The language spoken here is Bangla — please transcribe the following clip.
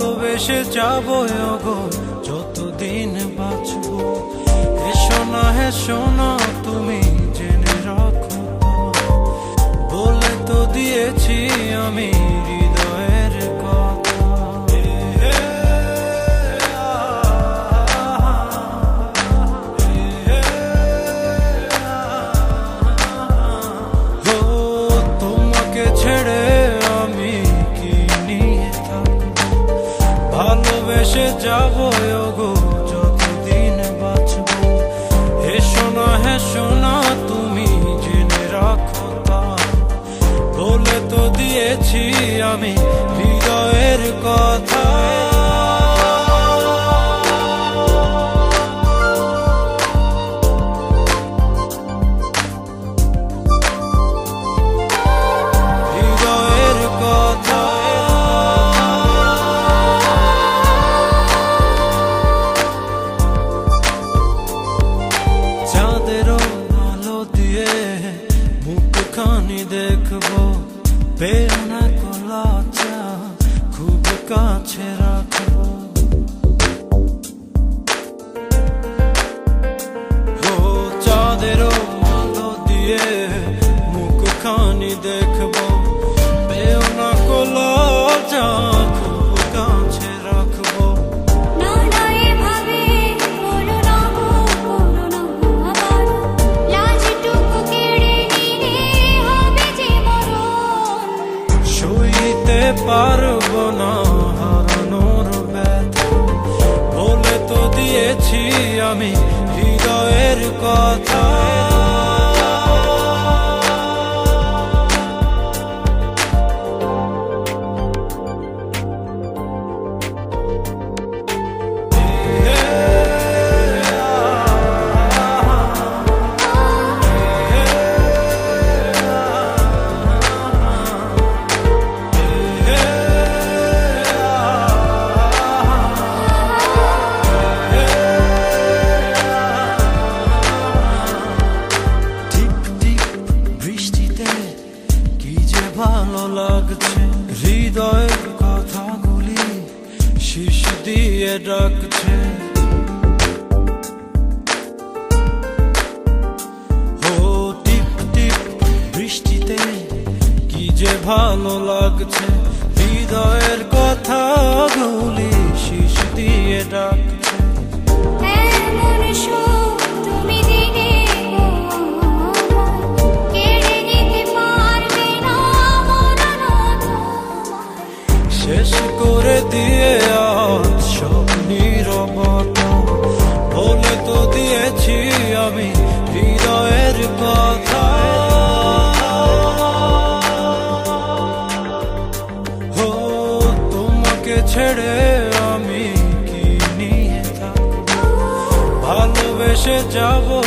ভালোবেসে যাবো গো যতদিন বাঁচবো। হেসো না তুমি জেনে রাখো তো, বলে তো দিয়েছি আমি হৃদয়ের কথা। ও তোমাকে ছেড়ে আমি কি নিয়ে থাকবো, ভালোবেসে যাবো গো যতদিন বাঁচবো। হেসো না তুমি জেনে রাখো তা, বলে তো দিয়েছি আমি হৃদয়ের কথা। হৃদয়ের কথা চাঁদেরও আলো দিয়ে মুখখানি দেখবো, পেও না লজ্জা খুব কাছে রাখবো। ও চাঁদেরও আলো দিয়ে মুখখানি দেখবো, পেও না লজ্জা খুব কাছে রাখবো। সইতে পারবো না হারানোর ব্যথা, বলে তো দিয়েছি আমি হৃদয়ের কথা। ভালো লাগছে হৃদয়ের কথাগুলি শীষ দিয়ে ডাকছে। ও টিপ টিপ বৃষ্টিতে কি যে ভালো লাগছে, হৃদয়ের কথাগুলি শীষ দিয়ে ডাকছে। শেষ করে দিয়ে আজ সব নীরবতা, বলে তো দিয়েছি আমি হৃদয়ের কথা। ও তোমাকে ছেড়ে আমি কি নিয়ে থাকবো, ভালোবেসে যাবো